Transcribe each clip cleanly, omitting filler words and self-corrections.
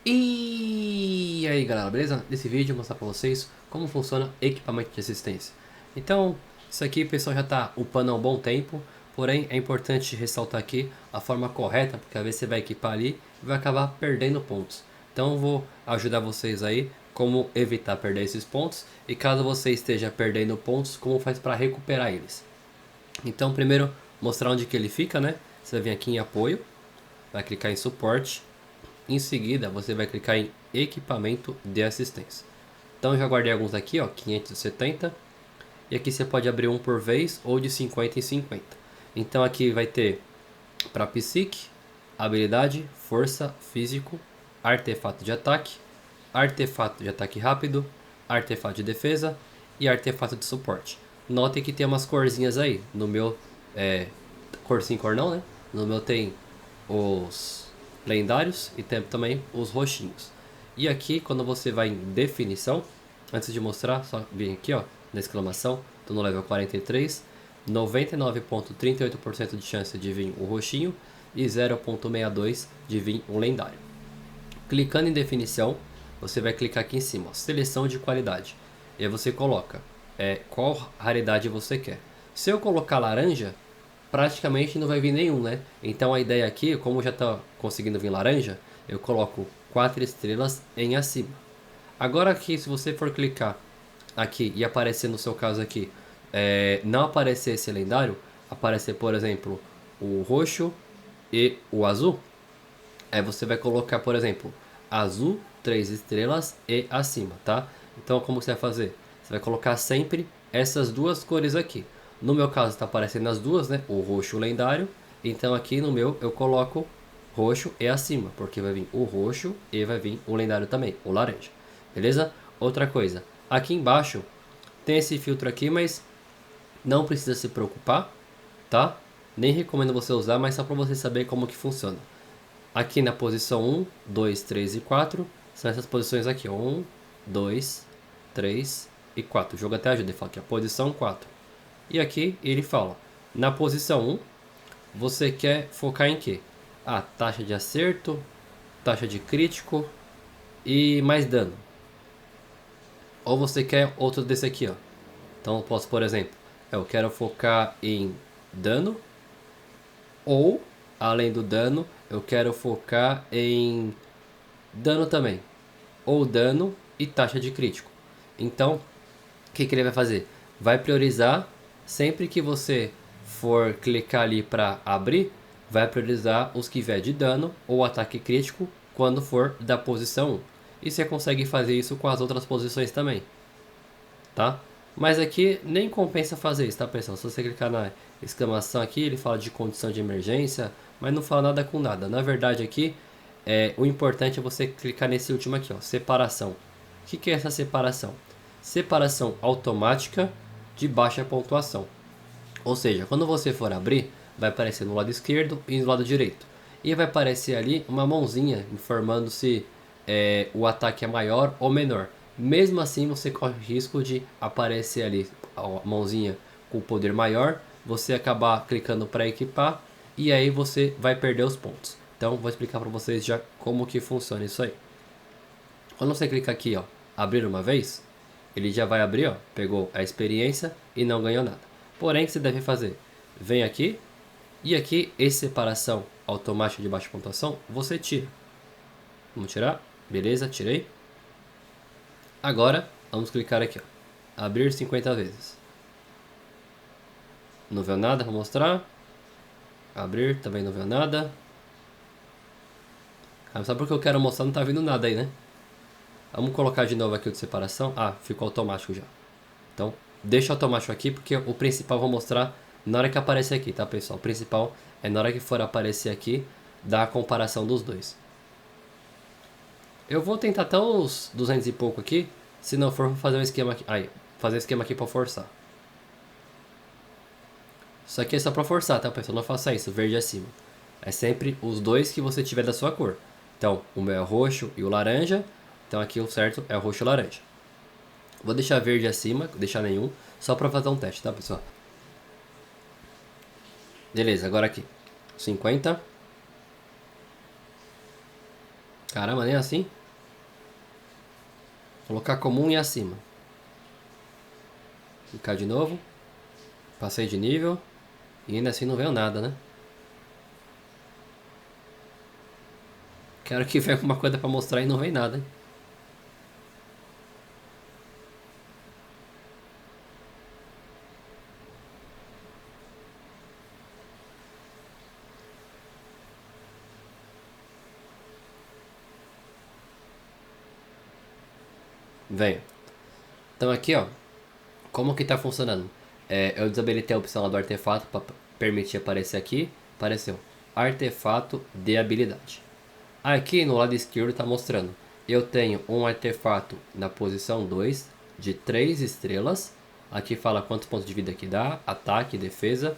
E aí galera, beleza? Nesse vídeo eu vou mostrar pra vocês como funciona equipamento de assistência. Então, isso aqui o pessoal já tá upando há um bom tempo, porém é importante ressaltar aqui a forma correta, porque às vezes você vai equipar ali e vai acabar perdendo pontos. Então eu vou ajudar vocês aí como evitar perder esses pontos e caso você esteja perdendo pontos, como faz para recuperar eles. Então primeiro mostrar onde que ele fica, né? Você vai vir aqui em apoio, vai clicar em suporte. Em seguida, você vai clicar em equipamento de assistência. Então, eu já guardei alguns aqui, ó, 570. E aqui você pode abrir um por vez ou de 50 em 50. Então, aqui vai ter para psique, habilidade, força, físico, artefato de ataque rápido, artefato de defesa e artefato de suporte. Notem que tem umas corzinhas aí. No meu, cor sim, cor não, né? No meu tem os lendários e tem também os roxinhos. E aqui, quando você vai em definição, antes de mostrar, só vir aqui, ó, na exclamação, tô no level 43, 99,38% de chance de vir o roxinho e 0,62 de vir o lendário. Clicando em definição, você vai clicar aqui em cima, ó, seleção de qualidade. E aí você coloca qual raridade você quer. Se eu colocar laranja, praticamente não vai vir nenhum, né? Então a ideia aqui, como já está conseguindo vir laranja, eu coloco 4 estrelas em acima. Agora aqui, se você for clicar aqui e aparecer no seu caso aqui, não aparecer esse lendário, aparecer, por exemplo, o roxo e o azul, aí você vai colocar, por exemplo, azul, 3 estrelas e acima, tá? Então como você vai fazer? Você vai colocar sempre essas duas cores aqui. No meu caso está aparecendo as duas, né? O roxo lendário. Então aqui no meu eu coloco roxo e acima, porque vai vir o roxo e vai vir o lendário também, o laranja. Beleza? Outra coisa, aqui embaixo tem esse filtro aqui, mas não precisa se preocupar, tá? Nem recomendo você usar, mas só para você saber como que funciona. Aqui na posição 1, 2, 3 e 4, são essas posições aqui, 1, 2, 3 e 4. O jogo até ajuda, ele fala aqui, a posição 4. E aqui ele fala, na posição 1, você quer focar em quê? Taxa de acerto, taxa de crítico e mais dano. Ou você quer outro desse aqui, ó. Então eu posso, por exemplo, eu quero focar em dano, ou, além do dano, eu quero focar em dano também, ou dano e taxa de crítico. Então, o que ele vai fazer? Vai priorizar sempre que você for clicar ali para abrir, vai priorizar os que vier de dano ou ataque crítico quando for da posição 1. E você consegue fazer isso com as outras posições também, tá? Mas aqui nem compensa fazer isso, tá pessoal? Se você clicar na exclamação aqui, ele fala de condição de emergência, mas não fala nada com nada. Na verdade aqui, o importante é você clicar nesse último aqui, ó, separação. O que é essa separação? Separação automática de baixa pontuação. Ou seja, quando você for abrir, vai aparecer no lado esquerdo e no lado direito. E vai aparecer ali uma mãozinha informando se o ataque é maior ou menor. Mesmo assim, você corre o risco de aparecer ali a mãozinha com poder maior, você acabar clicando para equipar e aí você vai perder os pontos. Então, vou explicar para vocês já como que funciona isso aí. Quando você clica aqui, ó, abrir uma vez, ele já vai abrir, ó, pegou a experiência e não ganhou nada. Porém, o que você deve fazer? Vem aqui e aqui, esse separação automática de baixa pontuação, você tira. Vamos tirar? Beleza, tirei. Agora, vamos clicar aqui, ó, abrir 50 vezes. Não viu nada, vou mostrar. Abrir, também não viu nada. Só porque eu quero mostrar, não tá vindo nada aí, né? Vamos colocar de novo aqui o de separação. Ficou automático já. Então, deixa automático aqui, porque o principal eu vou mostrar na hora que aparecer aqui, tá, pessoal? O principal é na hora que for aparecer aqui, dar a comparação dos dois. Eu vou tentar até os 200 e pouco aqui, se não for, vou fazer um esquema aqui. Fazer um esquema aqui pra forçar. Isso aqui é só pra forçar, tá, pessoal? Não faça isso, verde acima. É sempre os dois que você tiver da sua cor. Então, o meu é o roxo e o laranja. Então aqui o certo é o roxo e o laranja. Vou deixar verde acima, deixar nenhum, só pra fazer um teste, tá, pessoal? Beleza, agora aqui. 50. Caramba, nem assim? Colocar comum e acima. Clicar de novo. Passei de nível. E ainda assim não veio nada, né? Quero que venha alguma coisa pra mostrar e não vem nada, hein? Venha. Então aqui, ó. Como que tá funcionando? Eu desabilitei a opção lá do artefato para permitir aparecer aqui. Apareceu. Artefato de habilidade. Aqui no lado esquerdo está mostrando. Eu tenho um artefato na posição 2 de 3 estrelas. Aqui fala quantos pontos de vida que dá, ataque, defesa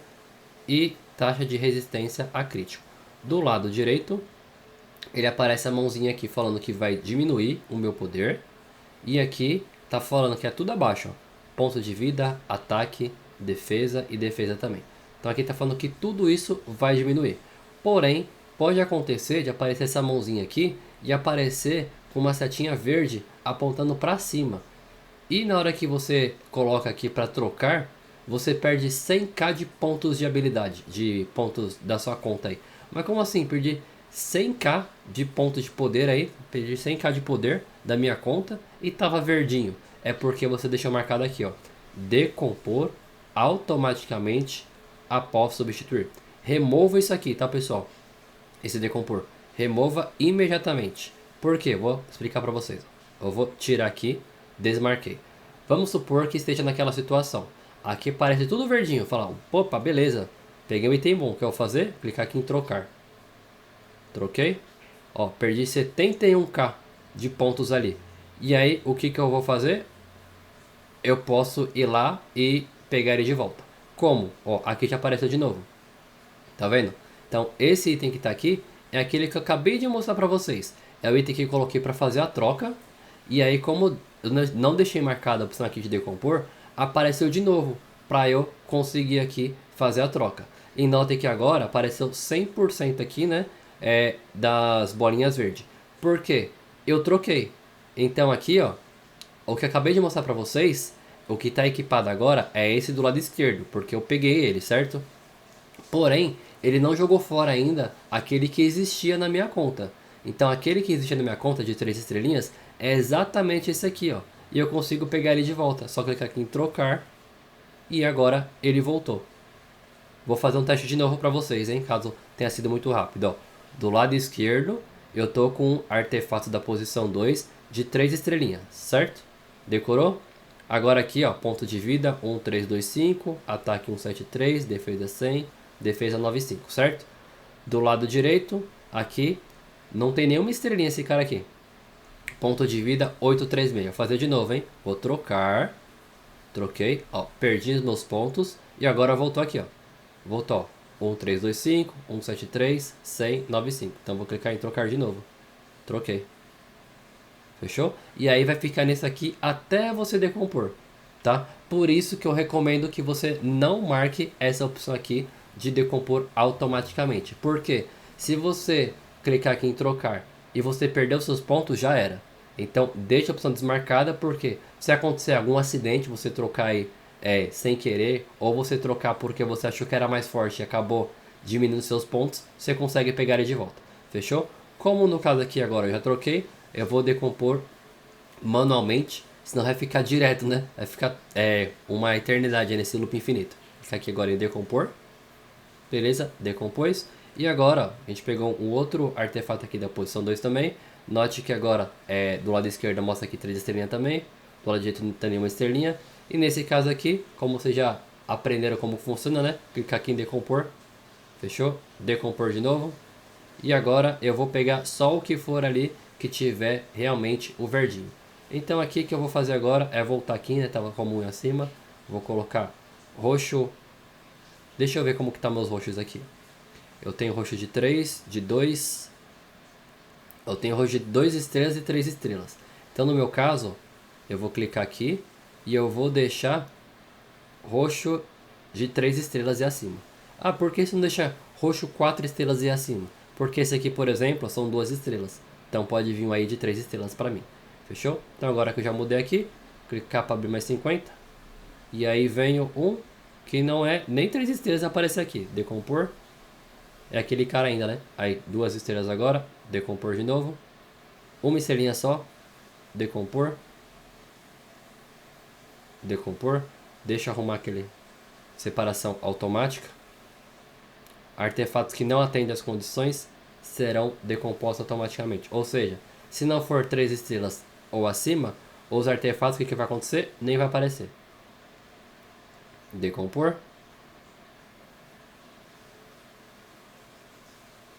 e taxa de resistência a crítico. Do lado direito, ele aparece a mãozinha aqui falando que vai diminuir o meu poder. E aqui tá falando que é tudo abaixo, ó. Ponto de vida, ataque, defesa e defesa também. Então aqui tá falando que tudo isso vai diminuir. Porém, pode acontecer de aparecer essa mãozinha aqui e aparecer com uma setinha verde apontando para cima. E na hora que você coloca aqui para trocar, você perde 100k de pontos de habilidade, de pontos da sua conta aí. Mas como assim? Perdi 100k de pontos de poder aí, perdi 100k de poder da minha conta e tava verdinho. É porque você deixou marcado aqui, ó, decompor automaticamente após substituir. Remova isso aqui, tá, pessoal? Esse decompor. Remova imediatamente. Por quê? Vou explicar para vocês. Eu vou tirar aqui, desmarquei. Vamos supor que esteja naquela situação. Aqui parece tudo verdinho. Falar, opa, beleza. Peguei um item bom. O que eu vou fazer? Clicar aqui em trocar. Troquei. Ó, perdi 71k de pontos ali. E aí, o que eu vou fazer? Eu posso ir lá e pegar ele de volta. Como? Ó, aqui já apareceu de novo. Tá vendo? Então, esse item que tá aqui é aquele que eu acabei de mostrar pra vocês. É o item que eu coloquei pra fazer a troca. E aí, como eu não deixei marcada a opção aqui de decompor, apareceu de novo pra eu conseguir aqui fazer a troca. E notem que agora apareceu 100% aqui, né? Das bolinhas verdes. Por quê? Eu troquei. Então aqui, ó, o que eu acabei de mostrar pra vocês, o que está equipado agora é esse do lado esquerdo, porque eu peguei ele, certo? Porém, ele não jogou fora ainda aquele que existia na minha conta. Então aquele que existia na minha conta de 3 estrelinhas é exatamente esse aqui, ó. E eu consigo pegar ele de volta. Só clicar aqui em trocar e agora ele voltou. Vou fazer um teste de novo para vocês, hein, caso tenha sido muito rápido, ó. Do lado esquerdo, eu tô com artefato da posição 2 de 3 estrelinhas, certo? Decorou? Agora aqui, ó, ponto de vida 1325, ataque 173, defesa 100, defesa 95, certo? Do lado direito, aqui, não tem nenhuma estrelinha esse cara aqui. Ponto de vida 836. Vou fazer de novo, hein? Vou trocar. Troquei, ó, perdi os meus pontos e agora voltou aqui, ó. Voltou, ó. 1325, 173, 100, 95. Então vou clicar em trocar de novo. Troquei. Fechou? E aí vai ficar nesse aqui até você decompor, tá? Por isso que eu recomendo que você não marque essa opção aqui de decompor automaticamente. Por quê? Se você clicar aqui em trocar e você perder os seus pontos, já era. Então deixa a opção desmarcada, porque se acontecer algum acidente, você trocar aí sem querer, ou você trocar porque você achou que era mais forte e acabou diminuindo seus pontos, você consegue pegar ele de volta. Fechou? Como no caso aqui agora eu já troquei, eu vou decompor manualmente, senão vai ficar direto, né? Vai ficar uma eternidade nesse loop infinito. Fica aqui agora em decompor. Beleza? Decompôs. E agora, ó, a gente pegou um outro artefato aqui da posição 2 também. Note que agora, do lado esquerdo mostra aqui 3 estrelinhas também. Do lado direito não tem nenhuma estrelinha. E nesse caso aqui, como vocês já aprenderam como funciona, né? Clicar aqui em decompor. Fechou? Decompor de novo. E agora eu vou pegar só o que for ali que tiver realmente o verdinho. Então aqui que eu vou fazer agora é voltar aqui, né? Tava comum acima. Vou colocar roxo. Deixa eu ver como que tá meus roxos aqui. Eu tenho roxo de 3, de 2. Eu tenho roxo de 2 estrelas e 3 estrelas. Então no meu caso, eu vou clicar aqui e eu vou deixar roxo de 3 estrelas e acima. Por que você não deixa roxo 4 estrelas e acima? Porque esse aqui, por exemplo, são 2 estrelas. Então pode vir um aí de 3 estrelas para mim. Fechou? Então agora que eu já mudei aqui, clicar para abrir mais 50. E aí venho um que não é nem 3 estrelas aparecer aqui. Decompor. É aquele cara ainda, né? Aí 2 estrelas agora. Decompor de novo. Uma estrelinha só. Decompor. Decompor. Deixa eu arrumar aquele separação automática. Artefatos que não atendem às condições serão decompostos automaticamente. Ou seja, se não for 3 estrelas ou acima, os artefatos, o que vai acontecer? Nem vai aparecer. Decompor.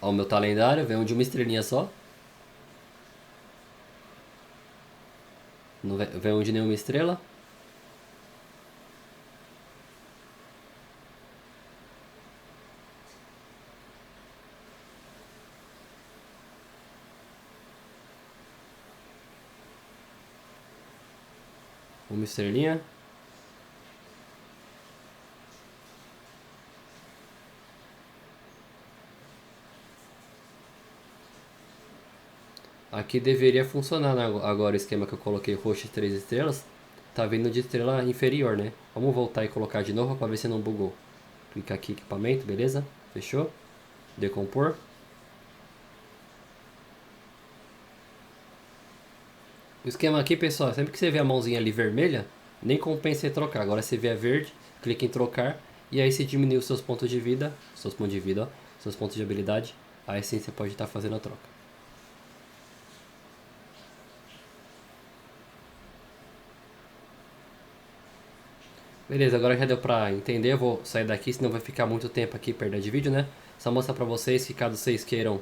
Ó, o meu tá lendário, vem um de uma estrelinha só. Não vem um de nenhuma estrela. Uma estrelinha. Aqui deveria funcionar, né? Agora o esquema que eu coloquei roxo e 3 estrelas. Tá vindo de estrela inferior, né? Vamos voltar e colocar de novo para ver se não bugou. Clica aqui, equipamento, beleza? Fechou? Decompor. O esquema aqui, pessoal, sempre que você vê a mãozinha ali vermelha, nem compensa em trocar. Agora você vê a verde, clica em trocar. E aí você diminui os seus pontos de vida. Seus pontos de vida, ó. Seus pontos de habilidade. Aí sim você pode estar fazendo a troca. Beleza, agora já deu pra entender, eu vou sair daqui, senão vai ficar muito tempo aqui perda de vídeo, né? Só mostrar pra vocês que caso vocês queiram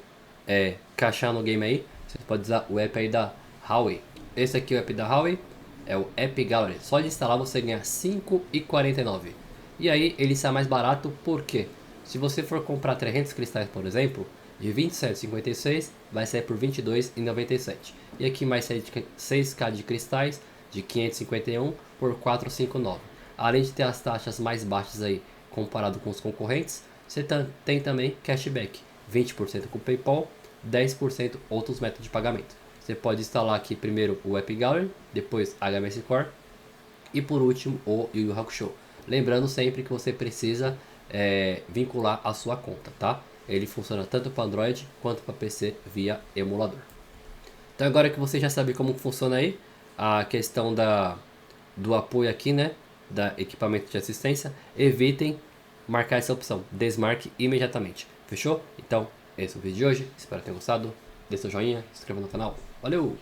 caixar no game aí, vocês podem usar o app aí da Huawei. Esse aqui é o app da Huawei, é o App Gallery. Só de instalar você ganha R$ 5,49. E aí ele sai mais barato porque se você for comprar 300 cristais, por exemplo, de 27,56 vai sair por R$ 22,97. E aqui mais 6k de cristais de 551 por 459. Além de ter as taxas mais baixas aí comparado com os concorrentes, você tem também cashback, 20% com PayPal, 10% outros métodos de pagamento. Você pode instalar aqui primeiro o App Gallery, depois HMS Core e por último o Yu Yu Hakusho. Lembrando sempre que você precisa vincular a sua conta, tá? Ele funciona tanto para Android quanto para PC via emulador. Então agora que você já sabe como funciona aí a questão do apoio aqui, né? Da equipamento de assistência, evitem marcar essa opção, desmarque imediatamente, fechou? Então, esse é o vídeo de hoje, espero que tenham gostado, dê seu joinha, se inscreva no canal, valeu!